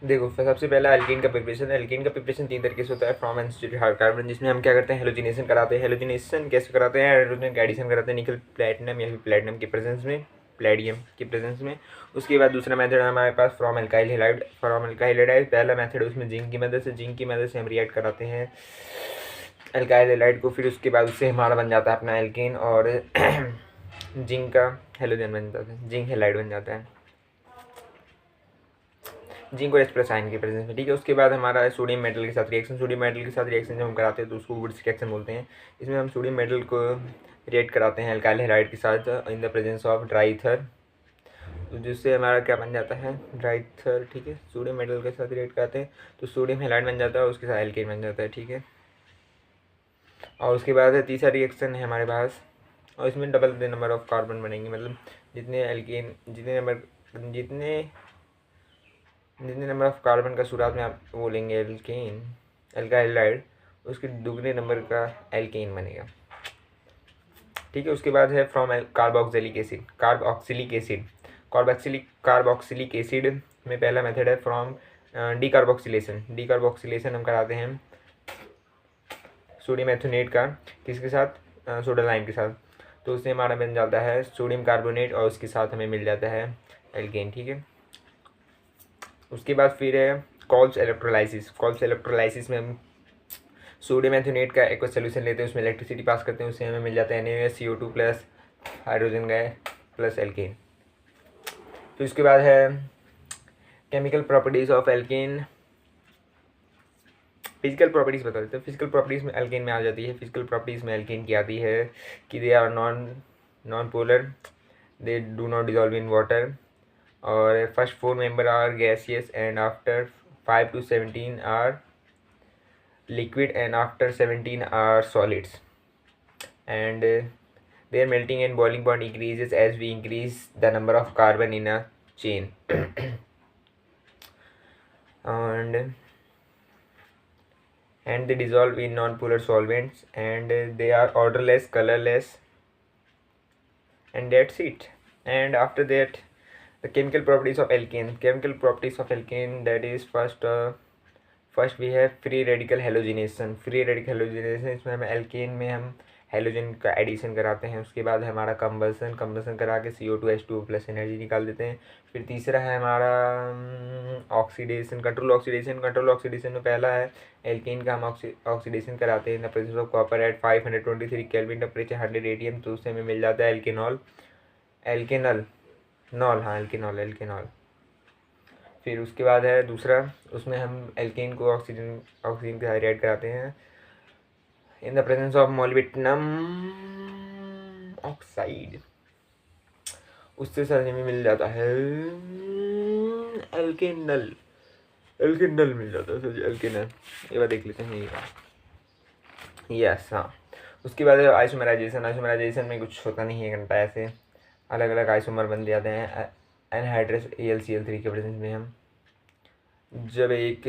देखो सबसे पहला एल्कीन का प्रिपरेशन। एल्कीन का प्रिपरेशन 3 तरीके से होता है, फ्रॉम अनसैचुरेटेड हाइड्रोकार्बन, जिसमें हम क्या करते हैं, हेलोजिनेशन कराते हैं। हेलोजिनेशन कैसे कराते हैं, हाइड्रोजन का एडिशन कराते हैं निकल प्लेटिनम या फिर प्लेटिनम की प्रेजेंस में, प्लेडियम की प्रेजेंस में। उसके बाद दूसरा मेथड है हमारे पास from alkyl halide. From alkyl halide पहला मेथड है, उसमें जिंक की मदद से हम रिएक्ट कराते हैं एल्काइल हैलाइड को। फिर उसके बाद उससे हमारा बन जाता है अपना एल्केन, और जिंक का हेलोजन बन जाता है, जिंक हैलाइड बन जाता है जिंक और एक्सप्रेस आयन की प्रेजेंस में, ठीक है। उसके बाद हमारा सोडियम मेटल के साथ रिएक्शन। सोडियम मेटल के साथ रिएक्शन जब हम कराते हैं तो उसको वुड्स रिएक्शन बोलते हैं। इसमें हम सोडियम मेटल को रिएक्ट कराते हैं अल्काइल हैलाइड के साथ इन the presence of dry ether, तो जिससे हमारा क्या बन जाता है, ड्राई ईथर, ठीक है। सोडियम मेटल के साथ रिएक्ट कराते हैं तो सोडियम हैलाइड बन जाता है और उसके साथ एल्केन बन जाता है, ठीक है। और उसके बाद तीसरा रिएक्शन है हमारे पास, और इसमें double the number of carbon बनेंगे, मतलब जितने एल्केन जितने नंबर ऑफ कार्बन का शुरुआत में आप वो लेंगे एल्केन, एल्काइलाइड, उसके दुगने नंबर का एल्केन बनेगा, ठीक है। उसके बाद है from carboxylic acid. Carboxylic acid में पहला मेथड है फ्रॉम डीकार्बोक्सिलेशन। डीकार्बोक्सिलेशन हम कराते हैं सोडियम एथोनेट का, किसके साथ, सोडा लाइम के साथ, तो उससे हमारा बन जाता है सोडियम कार्बोनेट और उसके साथ हमें मिल जाता है एल्केन, ठीक है। उसके बाद फिर है कॉल्स इलेक्ट्रोलाइसिस। कॉल्स इलेक्ट्रोलाइसिस में हम सोडियम एथोनेट का एक्वस सोल्यूशन लेते हैं, उसमें इलेक्ट्रिसिटी पास करते हैं, उससे हमें मिल जाता है NaOH plus hydrogen gas plus alkane. तो इसके बाद है chemical properties of alkane. Physical properties बता देते हैं। फिजिकल प्रॉपर्टीज़ में एल्केन में आ जाती है, फिजिकल प्रॉपर्टीज़ में एल्केन की आती है कि they are non polar, they do not dissolve in water, और first 4 member are gaseous and after 5 to 17 are liquid and after 17 are solids, and their melting and boiling point increases as we increase the number of carbon in a chain and they dissolve in non-polar solvents, and they are odorless, colorless, and that's it. And after that, the chemical properties of alkane, that is first भी है free radical halogenation. Free radical halogenation, इसमें हम alkene में हम halogen का addition कराते हैं। उसके बाद है हमारा कंबसन करा के CO2H2O प्लस एनर्जी निकाल देते हैं। फिर तीसरा है हमारा ऑक्सीडेशन, कंट्रोल ऑक्सीडेशन में पहला है एल्केन का हम ऑक्सीडेशन कराते हैं in the presence of copper at 523 kelvin temperature 100 ATM, तो उससे हमें मिल जाता है एल्केनॉल। फिर उसके बाद है दूसरा, उसमें हम एल्केन को ऑक्सीजन के साथ ऐड कराते हैं in the presence of molybdenum oxide, उससे सर हमें मिल जाता है एल्केनल मिल जाता है सर, एल्केनल। ये बात देख लेते हैं, यस हाँ। उसके बाद आइसोमराइजेशन में कुछ होता नहीं है घंटा, ऐसे अलग अलग आइसोमर बन जाते हैं एनहाइड्रस AlCl3 के प्रेजेंस में। हम जब एक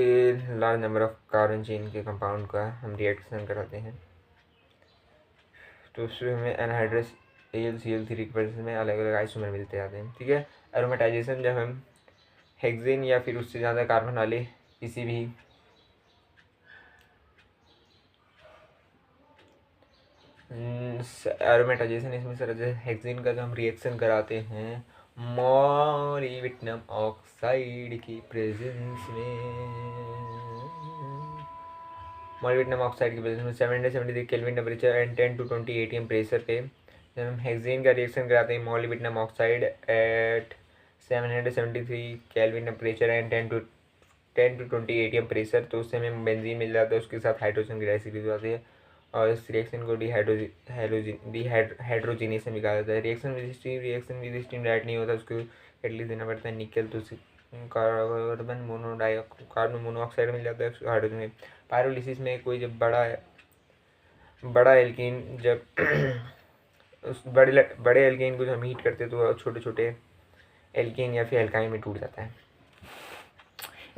large number of carbon chain के कंपाउंड का हम रिएक्शन कराते हैं तो उसमें हमें एनहाइड्रस AlCl3 के प्रेजेंस में अलग अलग आइसोमर मिलते जाते हैं, ठीक है। एरोमेटाइजेशन, जब हम हेक्सेन या फिर उससे ज़्यादा कार्बन वाले किसी भी एरोमेटाइजेशन, इसमें सर हेक्सेन का जो हम रिएक्शन कराते हैं मोलिब्डेनम ऑक्साइड की प्रेजेंस में 773 kelvin temperature and 10 to 20 ATM pressure पे जब हम हेक्सेन का रिएक्शन कराते हैं molybdenum oxide at 773 kelvin temperature and 10 to 20 ATM pressure, तो उससे हमें बेंजीन मिल जाता है, उसके साथ हाइड्रोजन की रेसिपी हो जाती है और इस रिएक्शन को डिहाइड्रोजिनेशन भी कहा जाता है। रिएक्शन विद स्टीम डायरेक्ट नहीं होता, उसको एटलीस्ट देना पड़ता है निकल, तो कार्बन मोनोऑक्साइड मिल जाता है हाइड्रोजन में। पायरोलिसिस में कोई जब बड़ा एल्कीन जब उस बड़े एल्कीन को जब हम हीट करते हैं तो छोटे छोटे एल्कीन या फिर एल्काइन में टूट जाता है।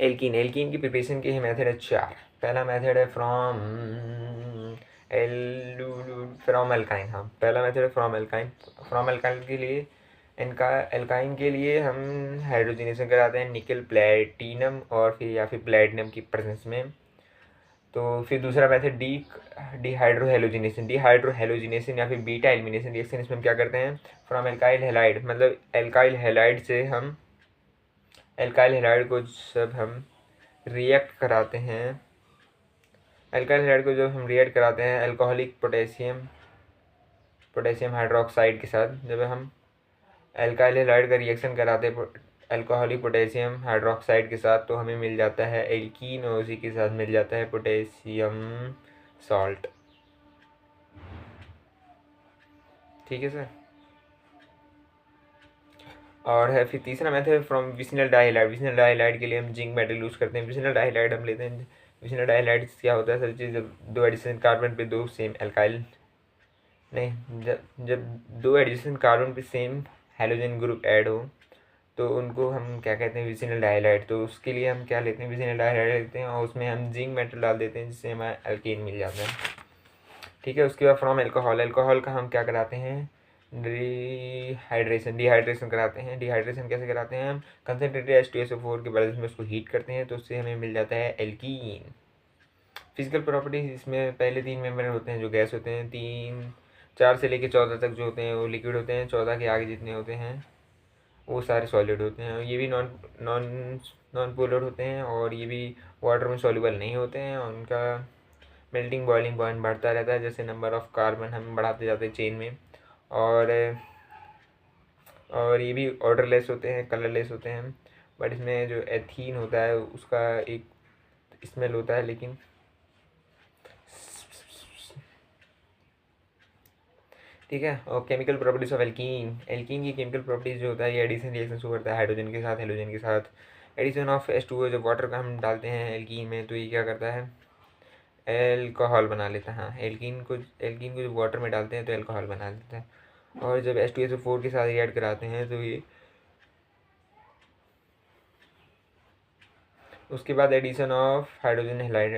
एल्कीन की प्रिपरेशन के मेथड है 4। पहला मेथड है फ्रॉम एल्काइन, हाँ पहला मेथड है फ्रॉम एल्काइन के लिए एल्काइन के लिए हम हाइड्रोजनेशन कराते हैं निकल प्लेटिनम और फिर या फिर प्लेटिनम की प्रेजेंस में। तो फिर दूसरा मेथड डिहाइड्रोहेलोजिनेशन या फिर बीटा एलिमिनेशन रिएक्शन। इसमें हम क्या करते हैं, फ्रॉम एल्काइल हैलाइड, मतलब एल्काइल हैलाइड से हम एल्काइल हैलाइड को जब हम रिएक्ट कराते हैं, एल्काइल हैलाइड को जब हम रिएक्ट कराते हैं अल्कोहलिक पोटेशियम हाइड्रोक्साइड के साथ, जब हम एल्काइल हैलाइड का रिएक्शन कराते हैं अल्कोहलिक पोटेशियम हाइड्रोक्साइड के साथ, तो हमें मिल जाता है एल्कीन और उसी के साथ मिल जाता है पोटेशियम सॉल्ट। ठीक है सर। और है फिर तीसरा मेथड फ्रॉम विसिनल डाइहाइलाइड। विसिनल डाइहाइलाइड के लिए हम जिंक मेटल यूज़ करते हैं। विसिनल डाइहाइलाइड हम लेते हैं, विसिनल डाइहाइलाइड क्या होता है सर, जब दो एडिशन कार्बन पे दो सेम एल्काइल नहीं जब दो एडिशन कार्बन पे सेम हेलोजन ग्रुप ऐड हो तो उनको हम क्या कहते हैं, विसिनल डाइहाइलाइड। तो उसके लिए हम क्या लेते हैं, विसिनल डाइहाइलाइड लेते हैं और उसमें हम जिंक मेटल डाल देते हैं जिससे हमारा एल्केन मिल जाता है। ठीक है। उसके बाद फ्रॉम एल्कोहल का हम क्या कराते हैं, डिहाइड्रेशन कराते हैं। डिहाइड्रेशन कैसे कराते हैं, हम कंसनट्रेटेड H2SO4 के प्रेजेंस में उसको हीट करते हैं तो उससे हमें मिल जाता है एल्कीन। फिजिकल प्रॉपर्टीज इसमें पहले 3 मेंबर होते हैं जो गैस होते हैं, 4 से लेकर 14 तक जो होते हैं वो लिक्विड होते हैं, 14 के आगे जितने होते हैं वो सारे सॉलिड होते हैं। ये भी नॉन नॉन नॉन पोलर होते हैं और ये भी वाटर में सॉल्युबल नहीं होते हैं और उनका मेल्टिंग बॉइलिंग पॉइंट बढ़ता रहता है जैसे नंबर ऑफ़ कार्बन हम बढ़ाते जाते हैं चेन में। और ये भी ऑर्डरलेस होते हैं, कलरलेस होते हैं। बट इसमें जो एथीन होता है उसका एक स्मेल होता है, लेकिन ठीक है। और केमिकल प्रॉपर्टीज ऑफ एल्कीन की केमिकल प्रॉपर्टीज जो होता है ये एडिशन रिएक्शन शो करता है हाइड्रोजन के साथ हेलोजन के साथ। एडिशन ऑफ H2O जब वाटर का हम डालते हैं एल्कीन में तो ये क्या करता है, एल्कोहल बना लेता है। हाँ, एल्कीन को जब वाटर में डालते हैं तो एल्कोहल बना देता है। और जब H2SO4 के साथ ऐड कराते हैं तो ये उसके बाद एडिशन ऑफ हाइड्रोजन हैलाइड